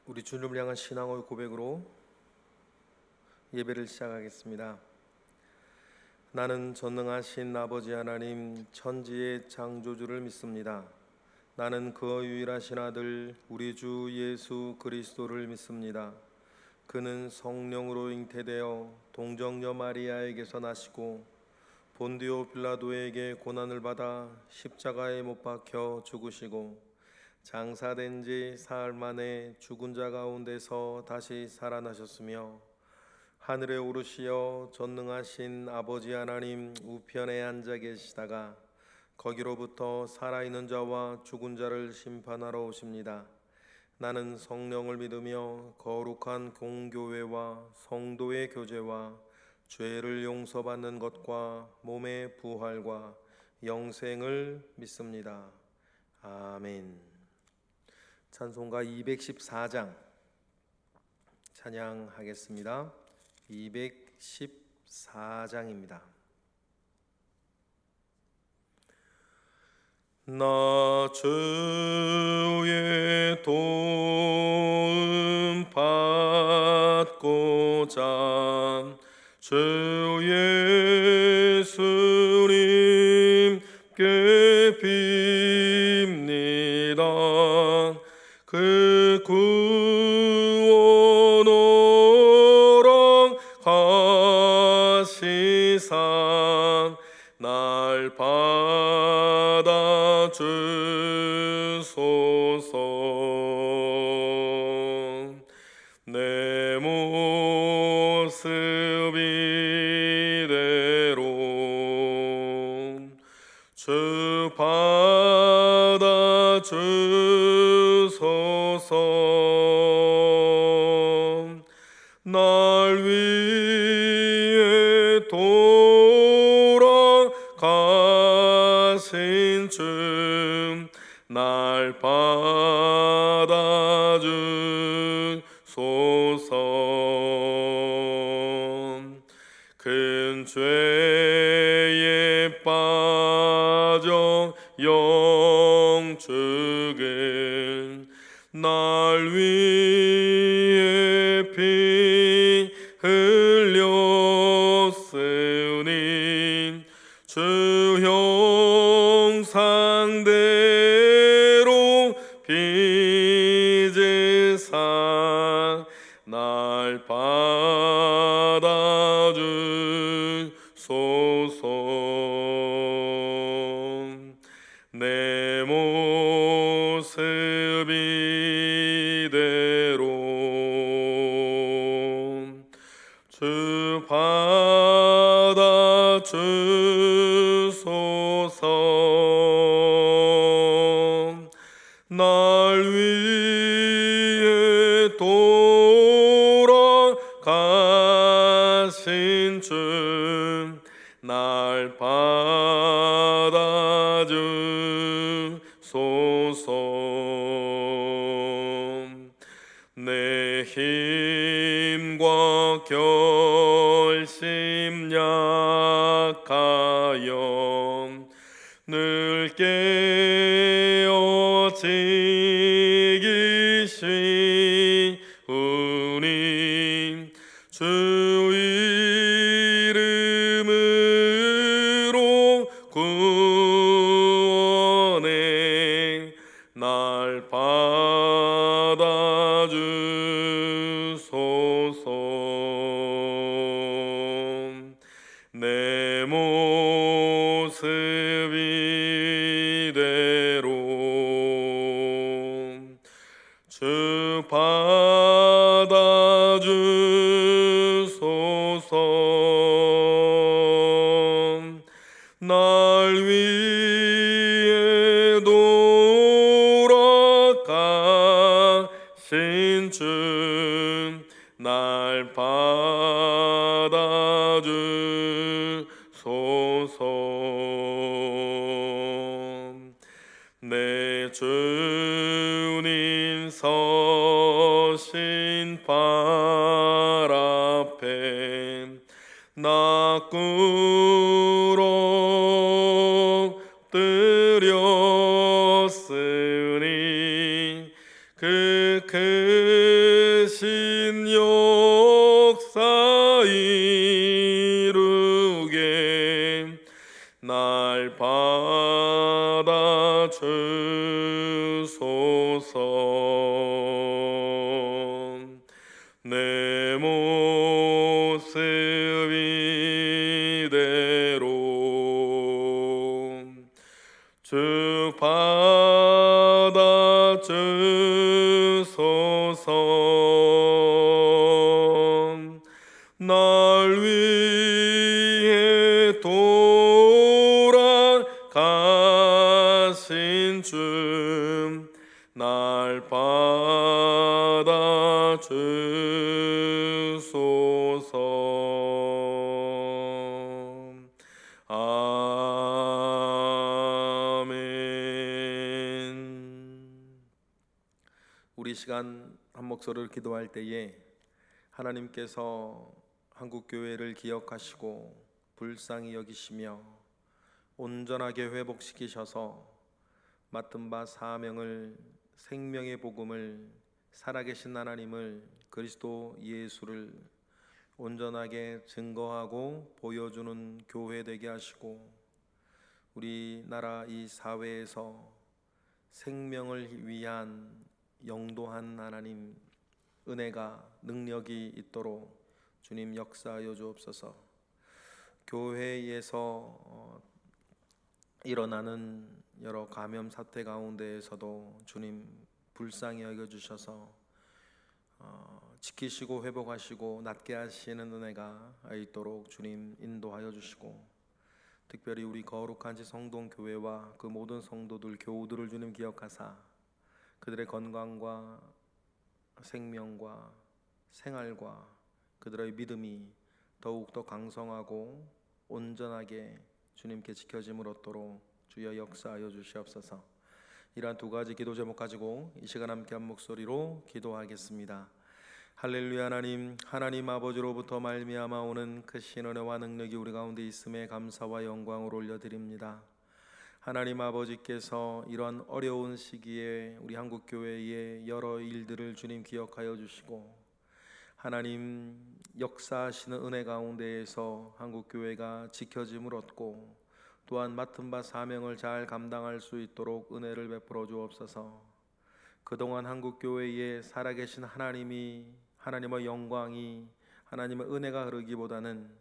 우리 주님을 향한 신앙의 고백으로 예배를 시작하겠습니다. 나는 전능하신 아버지 하나님 천지의 창조주를 믿습니다. 나는 그 유일하신 아들 우리 주 예수 그리스도를 믿습니다. 그는 성령으로 잉태되어 동정녀 마리아에게서 나시고 본디오 빌라도에게 고난을 받아 십자가에 못 박혀 죽으시고 장사된 지 사흘 만에 죽은 자 가운데서 다시 살아나셨으며 하늘에 오르시어 전능하신 아버지 하나님 우편에 앉아 계시다가 거기로부터 살아있는 자와 죽은 자를 심판하러 오십니다. 나는 성령을 믿으며 거룩한 공교회와 성도의 교제와 죄를 용서받는 것과 몸의 부활과 영생을 믿습니다. 아멘. 찬송가 214장 찬양하겠습니다. 214장입니다. 나 주의 도움 받고자 주 예수님께 빕니다. 그 구원오러 가시사 날 받아주소서. 내 모습 이대로 주 받아주소서. 날 위해 돌아가신 주 날 받아주소서. 큰 죄에 빠져 영축은 날 위해 피 흘렸으니 주 형상대로 빚으사 날 받아주소서. 내 모습 이대로 주 받아주소서. 날 위해 돌아가신 주 날 받아주소서. 내 힘과 결심 약하여 늘 깨어지기 쉬우니 주 이름으로 구원해 날 받아주소서. 내 모습 이대로 주 받아주소서. 날 위해 돌아가신 주 날 받아주소서. 내 주님 서신 발 앞에 나 꿇어 드렸으니 그 크신 역사 이루게 날 받아주소서. 내 모습 이대로 쭉 받아주소서. 날 위해 돌아가신 주 날 받아주소서. 아멘. 우리 시간 한 목소리를 기도할 때에 하나님께서 한국교회를 기억하시고 불쌍히 여기시며 온전하게 회복시키셔서 맡은 바 사명을, 생명의 복음을, 살아계신 하나님을, 그리스도 예수를 온전하게 증거하고 보여주는 교회 되게 하시고, 우리나라 이 사회에서 생명을 위한 영도한 하나님 은혜가, 능력이 있도록 주님 역사하여 주옵소서. 교회에서 일어나는 여러 감염 사태 가운데에서도 주님 불쌍히 여겨주셔서 지키시고 회복하시고 낫게 하시는 은혜가 있도록 주님 인도하여 주시고, 특별히 우리 거룩한 지 성동교회와 그 모든 성도들, 교우들을 주님 기억하사 그들의 건강과 생명과 생활과 그들의 믿음이 더욱더 강성하고 온전하게 주님께 지켜짐을 얻도록 주여 역사하여 주시옵소서. 이러한 두 가지 기도 제목 가지고 이 시간 함께 한 목소리로 기도하겠습니다. 할렐루야. 하나님 아버지로부터 말미암아 오는 크신 은혜와 능력이 우리 가운데 있음에 감사와 영광을 올려드립니다. 하나님 아버지께서 이러한 어려운 시기에 우리 한국교회의 여러 일들을 주님 기억하여 주시고, 하나님 역사하시는 은혜 가운데에서 한국교회가 지켜짐을 얻고 또한 맡은 바 사명을 잘 감당할 수 있도록 은혜를 베풀어 주옵소서. 그동안 한국교회에 살아계신 하나님의 영광이, 하나님의 은혜가 흐르기보다는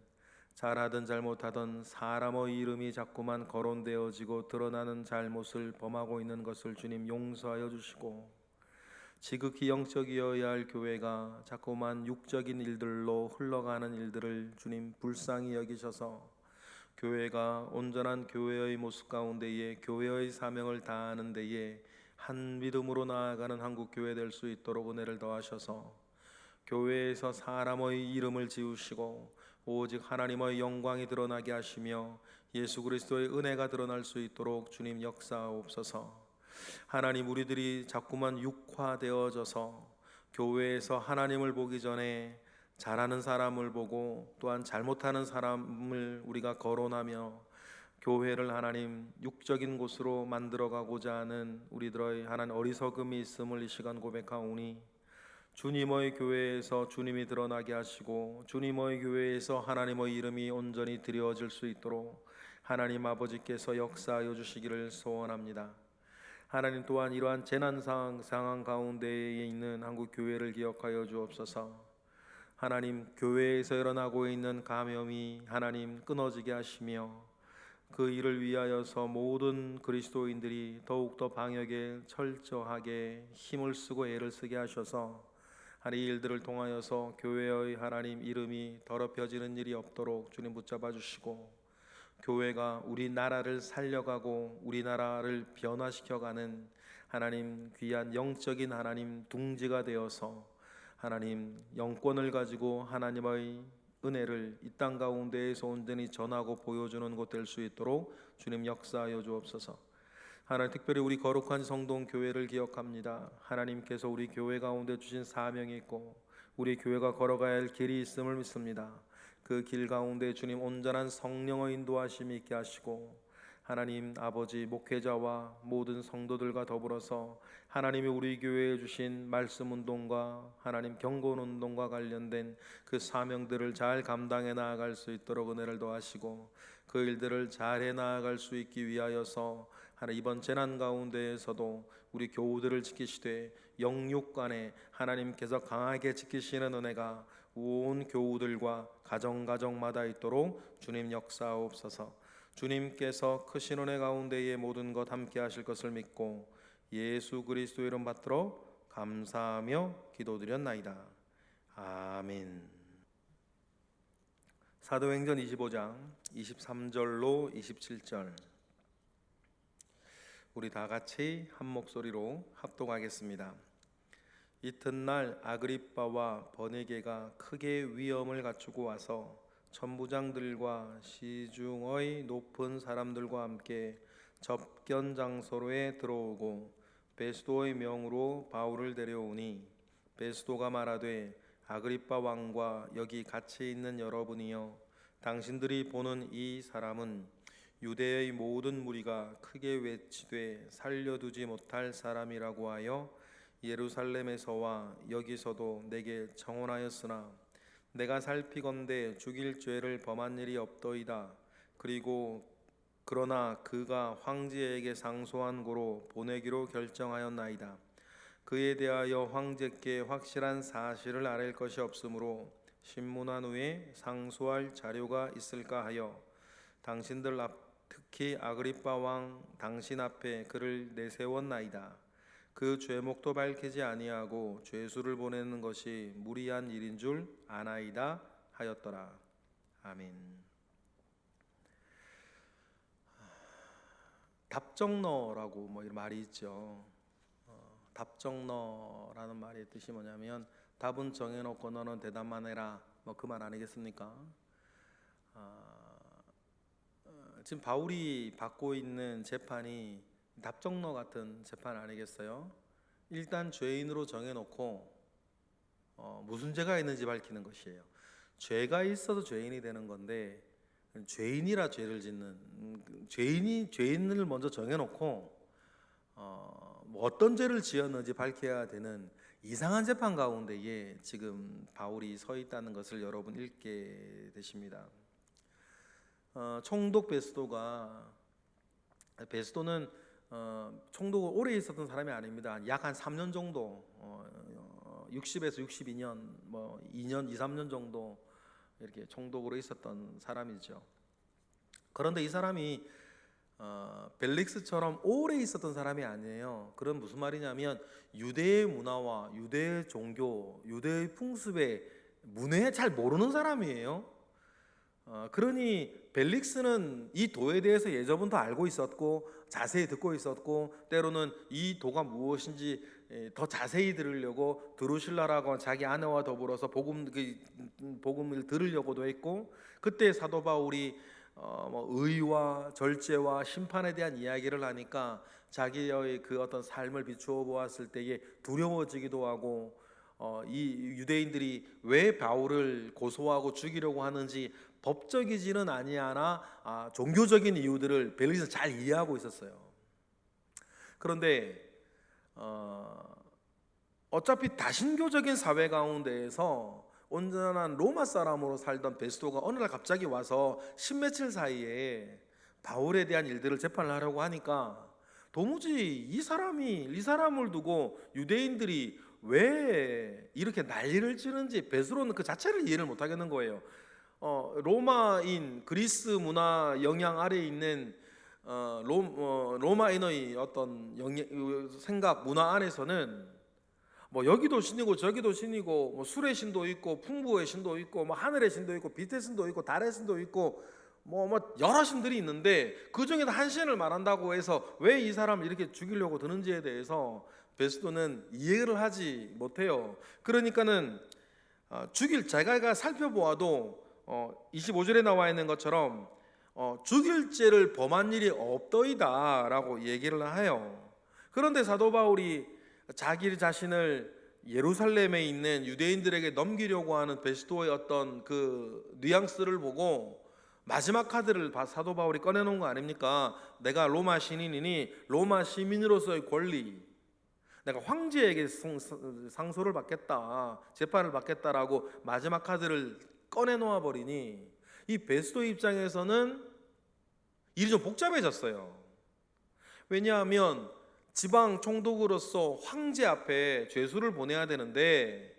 잘하든 잘못하든 사람의 이름이 자꾸만 거론되어지고 드러나는 잘못을 범하고 있는 것을 주님 용서하여 주시고, 지극히 영적이어야 할 교회가 자꾸만 육적인 일들로 흘러가는 일들을 주님 불쌍히 여기셔서 교회가 온전한 교회의 모습 가운데에 교회의 사명을 다하는 데에 한 믿음으로 나아가는 한국교회 될 수 있도록 은혜를 더하셔서 교회에서 사람의 이름을 지우시고 오직 하나님의 영광이 드러나게 하시며 예수 그리스도의 은혜가 드러날 수 있도록 주님 역사하옵소서. 하나님, 우리들이 자꾸만 육화되어져서 교회에서 하나님을 보기 전에 잘하는 사람을 보고 또한 잘못하는 사람을 우리가 거론하며 교회를 하나님 육적인 곳으로 만들어가고자 하는 우리들의 하나님 어리석음이 있음을 이 시간 고백하오니, 주님의 교회에서 주님이 드러나게 하시고 주님의 교회에서 하나님의 이름이 온전히 드려질 수 있도록 하나님 아버지께서 역사하여 주시기를 소원합니다. 하나님 또한 이러한 재난 상황 가운데에 있는 한국 교회를 기억하여 주옵소서. 하나님, 교회에서 일어나고 있는 감염이 하나님 끊어지게 하시며 그 일을 위하여서 모든 그리스도인들이 더욱더 방역에 철저하게 힘을 쓰고 애를 쓰게 하셔서 이 일들을 통하여서 교회의 하나님 이름이 더럽혀지는 일이 없도록 주님 붙잡아 주시고, 교회가 우리나라를 살려가고 우리나라를 변화시켜가는 하나님 귀한 영적인 하나님 둥지가 되어서 하나님 영권을 가지고 하나님의 은혜를 이 땅 가운데에서 온전히 전하고 보여주는 곳 될 수 있도록 주님 역사하여 주옵소서. 하나님, 특별히 우리 거룩한 성동교회를 기억합니다. 하나님께서 우리 교회 가운데 주신 사명이 있고 우리 교회가 걸어가야 할 길이 있음을 믿습니다. 그 길 가운데 주님 온전한 성령의 인도하심이 있게 하시고 하나님 아버지 목회자와 모든 성도들과 더불어서 하나님이 우리 교회에 주신 말씀 운동과 하나님 경건 운동과 관련된 그 사명들을 잘 감당해 나아갈 수 있도록 은혜를 더하시고 그 일들을 잘 해 나아갈 수 있기 위하여서 하나님 이번 재난 가운데에서도 우리 교우들을 지키시되 영육간에 하나님께서 강하게 지키시는 은혜가 온 교우들과 가정마다 있도록 주님 역사하옵소서. 주님께서 크신 은혜 가운데에 모든 것 함께 하실 것을 믿고 예수 그리스도 이름 받들어 감사하며 기도드렸나이다. 아멘. 사도행전 25장 23절로 27절 우리 다 같이 한 목소리로 합독하겠습니다. 이튿날 아그리빠와 버니게가 크게 위엄을 갖추고 와서 천부장들과 시중의 높은 사람들과 함께 접견 장소로에 들어오고 베스도의 명으로 바울을 데려오니 베스도가 말하되 아그리빠 왕과 여기 같이 있는 여러분이여 당신들이 보는 이 사람은 유대의 모든 무리가 크게 외치되 살려두지 못할 사람이라고 하여 예루살렘에서와 여기서도 내게 청혼하였으나 내가 살피건대 죽일 죄를 범한 일이 없더이다. 그러나 그가 황제에게 상소한 고로 보내기로 결정하였나이다. 그에 대하여 황제께 확실한 사실을 아랠 것이 없으므로 신문한 후에 상소할 자료가 있을까 하여 당신들 특히 아그리빠 왕 당신 앞에 그를 내세웠나이다. 그 죄목도 밝히지 아니하고 죄수를 보내는 것이 무리한 일인 줄 아나이다 하였더라. 아멘. 답정너라고 이런 말이 있죠. 답정너라는 말의 뜻이 뭐냐면 답은 정해놓고 너는 대답만 해라. 그 말 아니겠습니까? 지금 바울이 받고 있는 재판이 답정너 같은 재판 아니겠어요? 일단 죄인으로 정해놓고 무슨 죄가 있는지 밝히는 것이에요. 죄가 있어서 죄인이 되는 건데 죄인이라 죄를 짓는 죄인을 먼저 정해놓고 어떤 죄를 지었는지 밝혀야 되는 이상한 재판 가운데에 지금 바울이 서 있다는 것을 여러분 읽게 되십니다. 총독 베스도는 총독을 오래 있었던 사람이 아닙니다. 약 한 3년 정도 60에서 62년 2년 2, 3년 정도 이렇게 총독으로 있었던 사람이죠. 그런데 이 사람이 벨릭스처럼 오래 있었던 사람이 아니에요. 그건 무슨 말이냐면 유대의 문화와 유대의 종교, 유대의 풍습의 문화에 잘 모르는 사람이에요. 그러니 벨릭스는 이 도에 대해서 예전부터 알고 있었고 자세히 듣고 있었고 때로는 이 도가 무엇인지 더 자세히 들으려고 드루실라라고 자기 아내와 더불어서 복음을 들으려고도 했고 그때 사도 바울이 의와 절제와 심판에 대한 이야기를 하니까 자기의 그 어떤 삶을 비추어 보았을 때에 두려워지기도 하고 이 유대인들이 왜 바울을 고소하고 죽이려고 하는지 법적이지는 아니하나 종교적인 이유들을 벨릭스는 잘 이해하고 있었어요. 그런데 어차피 다신교적인 사회 가운데에서 온전한 로마 사람으로 살던 베스도가 어느 날 갑자기 와서 십몇칠 사이에 바울에 대한 일들을 재판을 하려고 하니까 도무지 이 사람을 두고 유대인들이 왜 이렇게 난리를 치는지 베스도는 그 자체를 이해를 못하겠는 거예요. 로마인 그리스 문화 영향 아래에 있는 로마인의 어떤 생각 문화 안에서는 여기도 신이고 저기도 신이고 술의 신도 있고 풍부의 신도 있고 하늘의 신도 있고 빛의 신도 있고 달의 신도 있고 여러 신들이 있는데 그 중에서 한 신을 말한다고 해서 왜 이 사람을 이렇게 죽이려고 드는지에 대해서 베스도는 이해를 하지 못해요. 그러니까는 제가 살펴보아도 25절에 나와 있는 것처럼 죽일 죄를 범한 일이 없더이다 라고 얘기를 해요. 그런데 사도 바울이 자기 자신을 예루살렘에 있는 유대인들에게 넘기려고 하는 베스도의 어떤 그 뉘앙스를 보고 마지막 카드를 사도 바울이 꺼내놓은 거 아닙니까? 내가 로마 신인이니 로마 시민으로서의 권리, 내가 황제에게 상소를 받겠다, 재판을 받겠다라고 마지막 카드를 꺼내놓아 버리니 이 베스도 입장에서는 일이 좀 복잡해졌어요. 왜냐하면 지방 총독으로서 황제 앞에 죄수를 보내야 되는데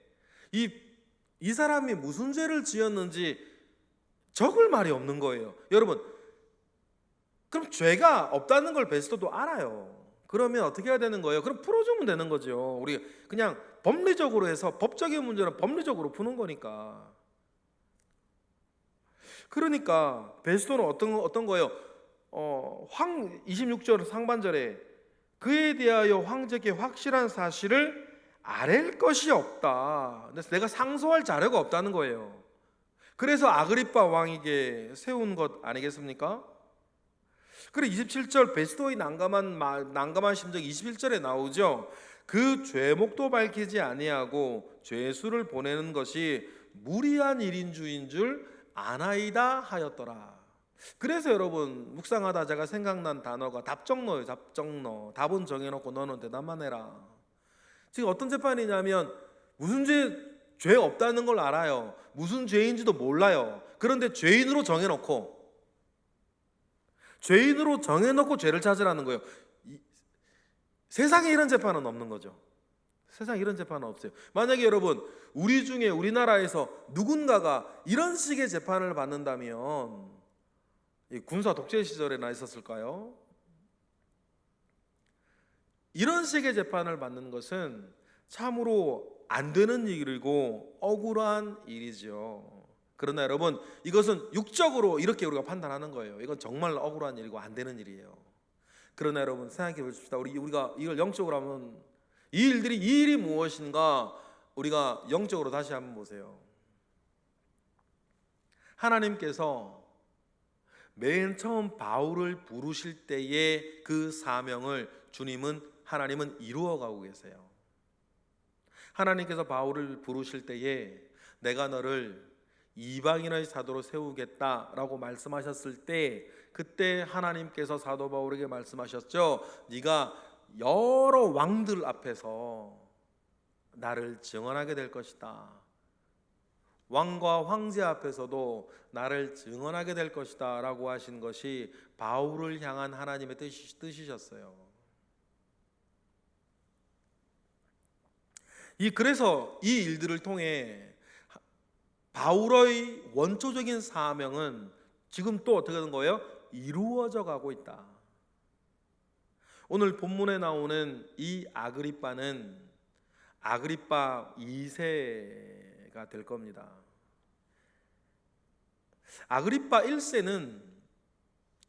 이 사람이 무슨 죄를 지었는지 적을 말이 없는 거예요. 여러분, 그럼 죄가 없다는 걸 베스도도 알아요. 그러면 어떻게 해야 되는 거예요? 그럼 풀어주면 되는 거죠. 우리 그냥 법리적으로 해서 법적인 문제는 법리적으로 푸는 거니까. 그러니까 베스도는 어떤 거예요? 26절 상반절에 그에 대하여 황제께 확실한 사실을 아랠 것이 없다. 그래서 내가 상소할 자료가 없다는 거예요. 그래서 아그리빠 왕에게 세운 것 아니겠습니까? 그리고 27절 베스도의 난감한 심정이 21절에 나오죠. 그 죄목도 밝히지 아니하고 죄수를 보내는 것이 무리한 일인 줄 아나이다 하였더라. 그래서 여러분 묵상하다 제가 생각난 단어가 답정너예요. 답정너. 답은 정해놓고 너는 대답만 해라. 지금 어떤 재판이냐면 무슨 죄 없다는 걸 알아요. 무슨 죄인지도 몰라요. 그런데 죄인으로 정해놓고 죄를 찾으라는 거예요. 세상에 이런 재판은 없는 거죠. 세상에 이런 재판은 없어요. 만약에 여러분 우리 중에 우리나라에서 누군가가 이런 식의 재판을 받는다면 군사 독재 시절에나 있었을까요? 이런 식의 재판을 받는 것은 참으로 안 되는 일이고 억울한 일이죠. 그러나 여러분 이것은 육적으로 이렇게 우리가 판단하는 거예요. 이건 정말 억울한 일이고 안 되는 일이에요. 그러나 여러분 생각해 보십시다. 우리가 이걸 영적으로 하면 이 일이 무엇인가 우리가 영적으로 다시 한번 보세요. 하나님께서 맨 처음 바울을 부르실 때의 그 사명을 하나님은 이루어가고 계세요. 하나님께서 바울을 부르실 때에 내가 너를 이방인의 사도로 세우겠다라고 말씀하셨을 때 그때 하나님께서 사도 바울에게 말씀하셨죠. 네가 여러 왕들 앞에서 나를 증언하게 될 것이다. 왕과 황제 앞에서도 나를 증언하게 될 것이다 라고 하신 것이 바울을 향한 하나님의 뜻이셨어요. 그래서 이 일들을 통해 바울의 원초적인 사명은 지금 또 어떻게 된 거예요? 이루어져 가고 있다. 오늘 본문에 나오는 이 아그리빠는 아그리빠 2세가 될 겁니다. 아그리빠 1세는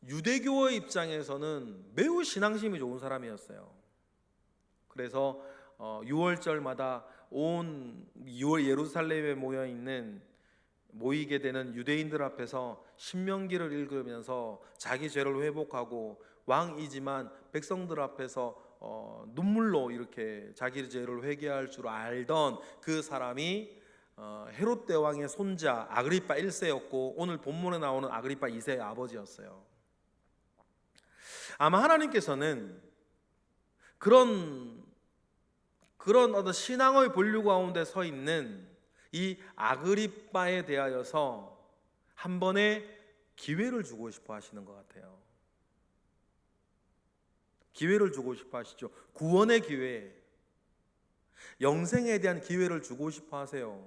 유대교의 입장에서는 매우 신앙심이 좋은 사람이었어요. 그래서 6월절마다 온 예루살렘에 모이게 되는 유대인들 앞에서 신명기를 읽으면서 자기 죄를 회복하고 왕이지만 백성들 앞에서 눈물로 이렇게 자기 죄를 회개할 줄 알던 그 사람이 헤롯 대왕의 손자 아그리빠 1세였고 오늘 본문에 나오는 아그리빠 2세의 아버지였어요. 아마 하나님께서는 그런 어떤 신앙의 본류 가운데 서 있는 이 아그리빠에 대하여서 한 번의 기회를 주고 싶어 하시는 것 같아요. 기회를 주고 싶어 하시죠. 구원의 기회, 영생에 대한 기회를 주고 싶어 하세요.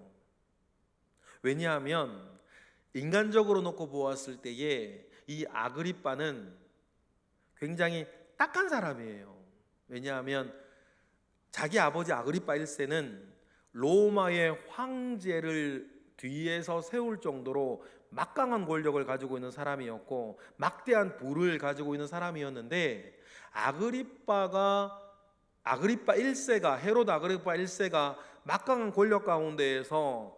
왜냐하면 인간적으로 놓고 보았을 때에 이 아그리빠는 굉장히 딱한 사람이에요. 왜냐하면 자기 아버지 아그리빠 1세는 로마의 황제를 뒤에서 세울 정도로 막강한 권력을 가지고 있는 사람이었고 막대한 부를 가지고 있는 사람이었는데 아그리빠 1세가 헤롯 아그리빠 1세가 막강한 권력 가운데에서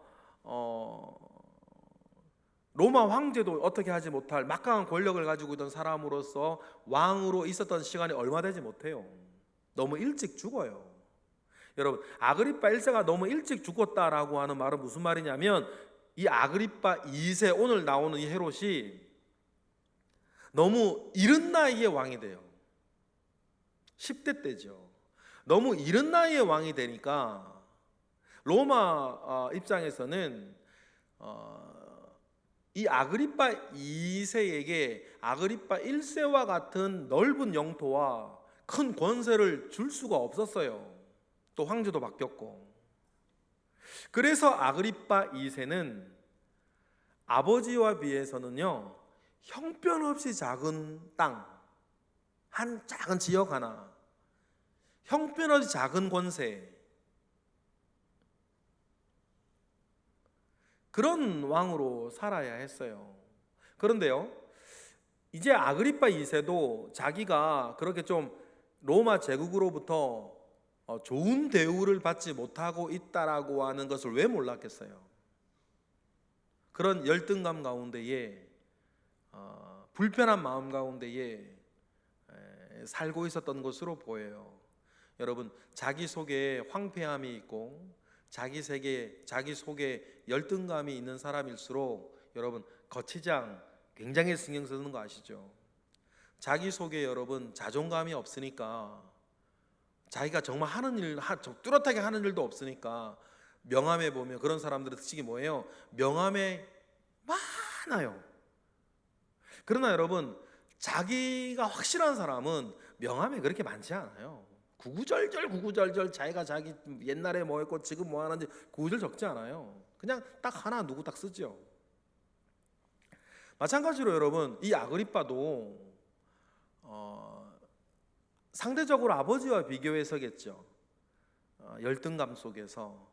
로마 황제도 어떻게 하지 못할 막강한 권력을 가지고 있던 사람으로서 왕으로 있었던 시간이 얼마 되지 못해요. 너무 일찍 죽어요. 여러분, 아그리빠 1세가 너무 일찍 죽었다라고 하는 말은 무슨 말이냐면 이 아그리빠 2세 오늘 나오는 이 헤롯이 너무 이른 나이에 왕이 돼요. 10대 때죠. 너무 이른 나이에 왕이 되니까 로마 입장에서는 이 아그리파 2세에게 아그리파 1세와 같은 넓은 영토와 큰 권세를 줄 수가 없었어요. 또 황제도 바뀌었고. 그래서 아그리파 2세는 아버지와 비해서는요, 형편없이 작은 땅, 한 작은 지역 하나, 형편없이 작은 권세, 그런 왕으로 살아야 했어요. 그런데요, 이제 아그리파 2세도 자기가 그렇게 좀 로마 제국으로부터 좋은 대우를 받지 못하고 있다라고 하는 것을 왜 몰랐겠어요? 그런 열등감 가운데에 불편한 마음 가운데에 살고 있었던 것으로 보여요. 여러분, 자기 속에 황폐함이 있고 자기 속에 열등감이 있는 사람일수록 여러분 거치장 굉장히 신경 쓰는 거 아시죠? 자기 속에 여러분 자존감이 없으니까, 자기가 정말 하는 일 뚜렷하게 하는 일도 없으니까, 명함에 보면 그런 사람들의 특징이 뭐예요? 명함에 많아요. 그러나 여러분, 자기가 확실한 사람은 명함에 그렇게 많지 않아요. 구구절절 자기가 자기 옛날에 뭐 했고 지금 뭐 하는지 구구절 적지 않아요. 그냥 딱 하나 누구 딱 쓰죠. 마찬가지로 여러분, 이 아그리빠도 상대적으로 아버지와 비교해서겠죠. 열등감 속에서,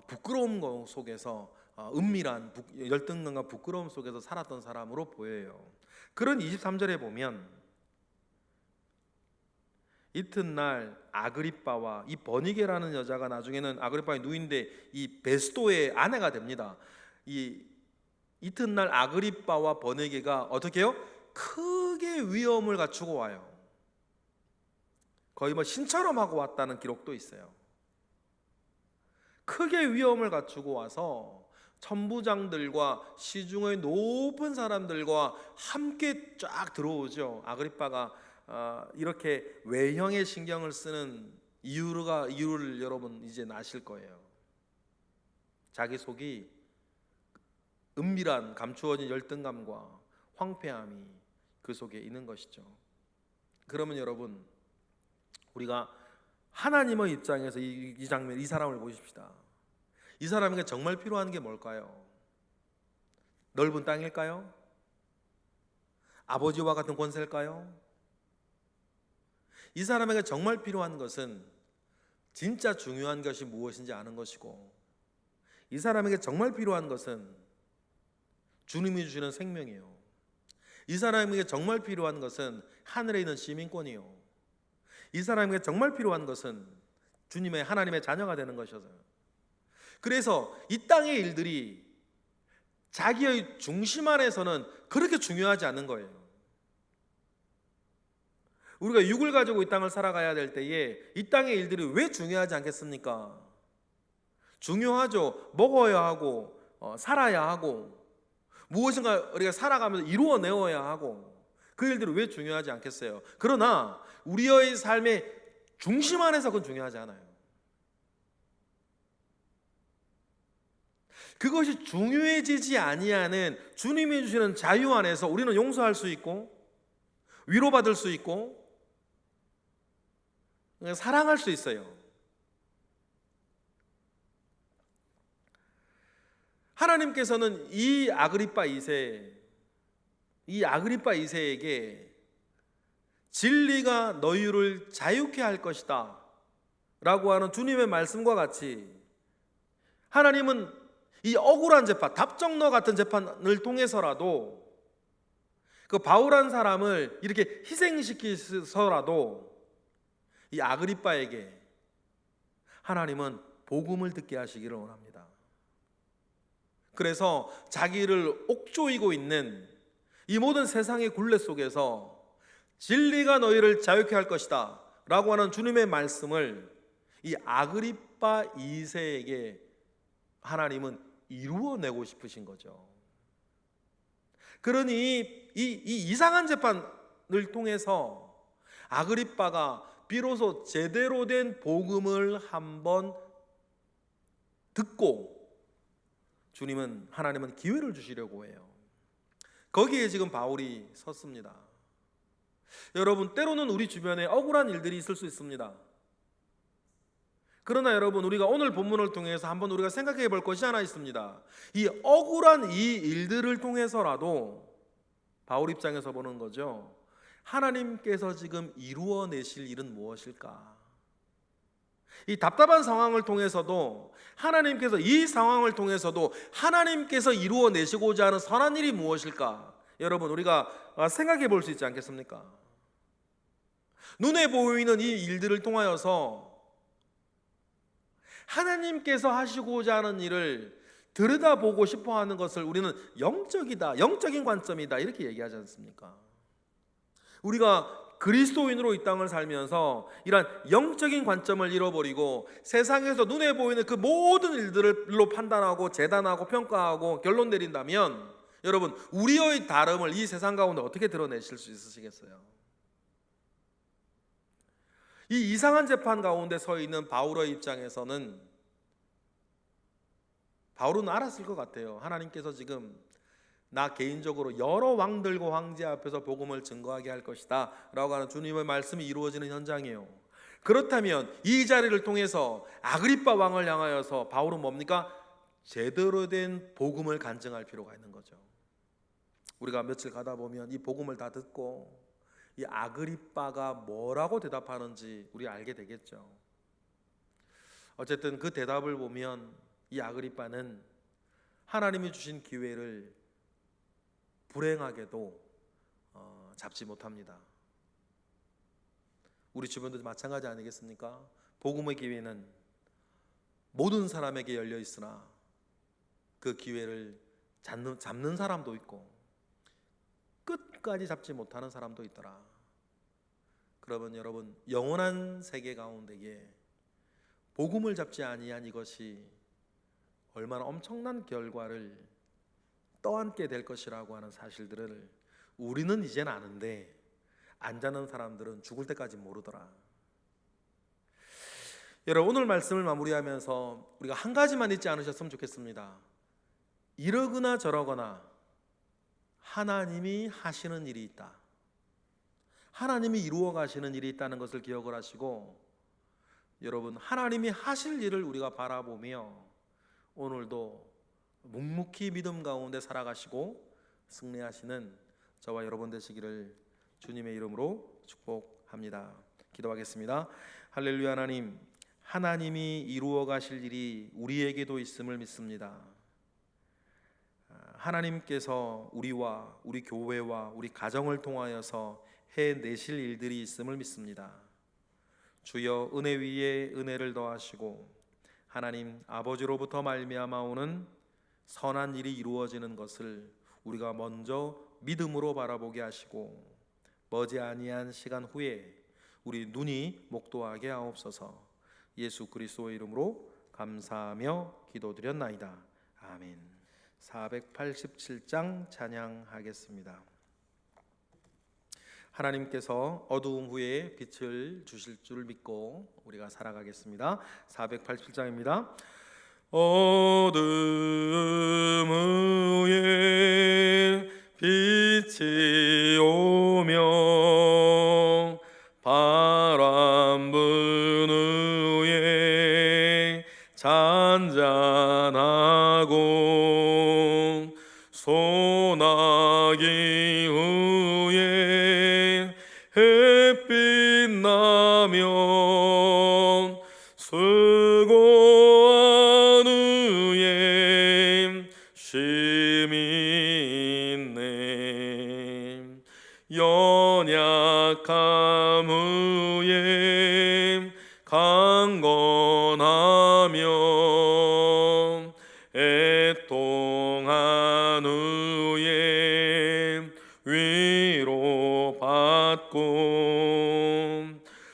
부끄러움 속에서, 은밀한 열등감과 부끄러움 속에서 살았던 사람으로 보여요. 그런 23절에 보면 이튿날 아그리빠와 이 버니게라는 여자가 나중에는 아그리빠의 누이인데 이 베스도의 아내가 됩니다. 이 이튿날 아그리빠와 버니게가 어떻게 해요? 크게 위험을 갖추고 와요. 거의 뭐 신처럼 하고 왔다는 기록도 있어요. 크게 위험을 갖추고 와서 천부장들과 시중의 높은 사람들과 함께 쫙 들어오죠. 아그리빠가 이렇게 외형에 신경을 쓰는 이유를 여러분 이제 아실 거예요. 자기 속이 은밀한 감추어진 열등감과 황폐함이 그 속에 있는 것이죠. 그러면 여러분, 우리가 하나님의 입장에서 이 장면, 이 사람을 보십시다. 이 사람에게 정말 필요한 게 뭘까요? 넓은 땅일까요? 아버지와 같은 권세일까요? 이 사람에게 정말 필요한 것은 진짜 중요한 것이 무엇인지 아는 것이고, 이 사람에게 정말 필요한 것은 주님이 주시는 생명이요, 이 사람에게 정말 필요한 것은 하늘에 있는 시민권이요, 이 사람에게 정말 필요한 것은 주님의 하나님의 자녀가 되는 것이어서요. 그래서 이 땅의 일들이 자기의 중심 안에서는 그렇게 중요하지 않는 거예요. 우리가 육을 가지고 이 땅을 살아가야 될 때에 이 땅의 일들이 왜 중요하지 않겠습니까? 중요하죠. 먹어야 하고 살아야 하고 무엇인가 우리가 살아가면서 이루어내어야 하고, 그 일들이 왜 중요하지 않겠어요? 그러나 우리의 삶의 중심 안에서 그건 중요하지 않아요. 그것이 중요해지지 아니하는 주님이 주시는 자유 안에서 우리는 용서할 수 있고 위로받을 수 있고 사랑할 수 있어요. 하나님께서는 이 아그리빠 2세에게 진리가 너희를 자유케 할 것이다 라고 하는 주님의 말씀과 같이, 하나님은 이 억울한 재판, 답정너 같은 재판을 통해서라도 그 바울한 사람을 이렇게 희생시키서라도 이 아그리빠에게 하나님은 복음을 듣게 하시기를 원합니다. 그래서 자기를 옥조이고 있는 이 모든 세상의 굴레 속에서 진리가 너희를 자유케 할 것이다 라고 하는 주님의 말씀을 이 아그리빠 2세에게 하나님은 이루어내고 싶으신 거죠. 그러니 이 이상한 재판을 통해서 아그리빠가 비로소 제대로 된 복음을 한번 듣고 하나님은 기회를 주시려고 해요. 거기에 지금 바울이 섰습니다. 여러분, 때로는 우리 주변에 억울한 일들이 있을 수 있습니다. 그러나 여러분, 우리가 오늘 본문을 통해서 한번 우리가 생각해 볼 것이 하나 있습니다. 이 억울한 이 일들을 통해서라도 바울 입장에서 보는 거죠. 하나님께서 지금 이루어내실 일은 무엇일까? 이 답답한 상황을 통해서도 이 상황을 통해서도 하나님께서 이루어내시고자 하는 선한 일이 무엇일까? 여러분, 우리가 생각해 볼 수 있지 않겠습니까? 눈에 보이는 이 일들을 통하여서 하나님께서 하시고자 하는 일을 들여다보고 싶어 하는 것을 우리는 영적이다, 영적인 관점이다 이렇게 얘기하지 않습니까? 우리가 그리스도인으로 이 땅을 살면서 이런 영적인 관점을 잃어버리고 세상에서 눈에 보이는 그 모든 일들로 판단하고 재단하고 평가하고 결론 내린다면 여러분, 우리의 다름을 이 세상 가운데 어떻게 드러내실 수 있으시겠어요? 이 이상한 재판 가운데 서 있는 바울의 입장에서는 바울은 알았을 것 같아요. 하나님께서 지금 나 개인적으로 여러 왕들과 황제 앞에서 복음을 증거하게 할 것이다 라고 하는 주님의 말씀이 이루어지는 현장이에요. 그렇다면 이 자리를 통해서 아그리빠 왕을 향하여서 바울은 뭡니까? 제대로 된 복음을 간증할 필요가 있는 거죠. 우리가 며칠 가다 보면 이 복음을 다 듣고 이 아그리빠가 뭐라고 대답하는지 우리 알게 되겠죠. 어쨌든 그 대답을 보면 이 아그리빠는 하나님이 주신 기회를 불행하게도 잡지 못합니다. 우리 주변도 마찬가지 아니겠습니까? 복음의 기회는 모든 사람에게 열려 있으나 그 기회를 잡는 사람도 있고 끝까지 잡지 못하는 사람도 있더라. 그러면 여러분, 영원한 세계 가운데에 복음을 잡지 아니한 이것이 얼마나 엄청난 결과를 떠안게 될 것이라고 하는 사실들을 우리는 이젠 아는데 안 자는 사람들은 죽을 때까지 모르더라. 여러분, 오늘 말씀을 마무리하면서 우리가 한 가지만 잊지 않으셨으면 좋겠습니다. 이러거나 저러거나 하나님이 하시는 일이 있다. 하나님이 이루어 가시는 일이 있다는 것을 기억을 하시고, 여러분, 하나님이 하실 일을 우리가 바라보며 오늘도 묵묵히 믿음 가운데 살아가시고 승리하시는 저와 여러분 되시기를 주님의 이름으로 축복합니다. 기도하겠습니다. 할렐루야. 하나님이 이루어 가실 일이 우리에게도 있음을 믿습니다. 하나님께서 우리와 우리 교회와 우리 가정을 통하여서 해내실 일들이 있음을 믿습니다. 주여, 은혜 위에 은혜를 더하시고 하나님 아버지로부터 말미암아 오는 선한 일이 이루어지는 것을 우리가 먼저 믿음으로 바라보게 하시고 머지 아니한 시간 후에 우리 눈이 목도하게 하옵소서. 예수 그리스도의 이름으로 감사하며 기도드렸나이다. 아멘. 487장 찬양하겠습니다. 하나님께서 어두움 후에 빛을 주실 줄 믿고 우리가 살아가겠습니다. 487장입니다. 어둠 후에 빛이 오며 바람 부는 후에 잔잔하고 소나기 후에 햇빛 나면 수고한 후에 쉼이 있네. 연약함 후에 강건하며 애통한 후에 위로받고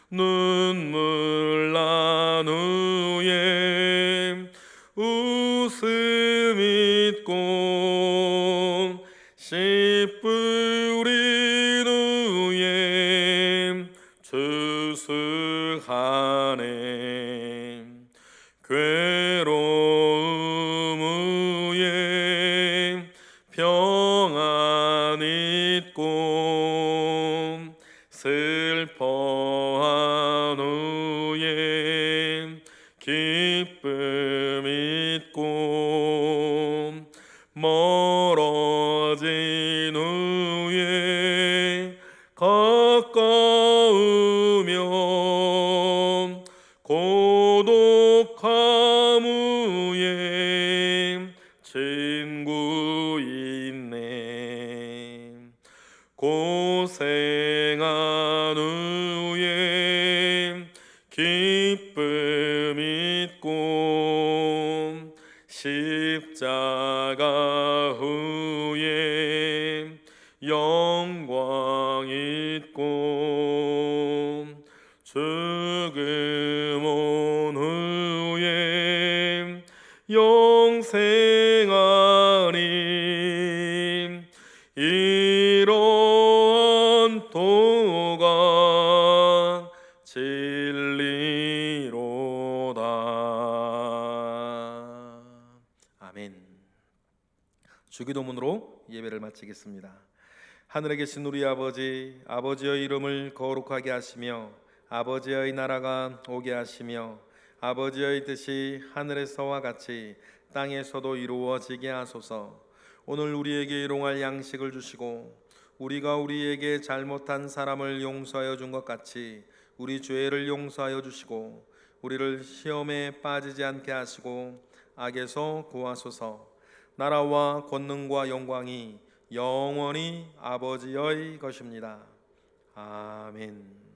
눈물 난 후에 웃음 있고 씨 뿌린 후에 추수하네. 괴로움 후에 평안 있고 슬퍼한 후에 기쁨 있고 멀어진 후에 가까우며 고독함 후에 친구 있네. 고생한 후에 기쁨 있고 십자가 후에 영광 있고 죽음 온 후에 영생하니 이러한 도가 진리로다. 아멘. 주기도문으로 예배를 마치겠습니다. 하늘에 계신 우리 아버지, 아버지의 이름을 거룩하게 하시며 아버지의 나라가 오게 하시며 아버지의 뜻이 하늘에서와 같이 땅에서도 이루어지게 하소서. 오늘 우리에게 일용할 양식을 주시고 우리가 우리에게 잘못한 사람을 용서하여 준 것 같이 우리 죄를 용서하여 주시고 우리를 시험에 빠지지 않게 하시고 악에서 구하소서. 나라와 권능과 영광이 영원히 아버지의 것입니다. 아멘.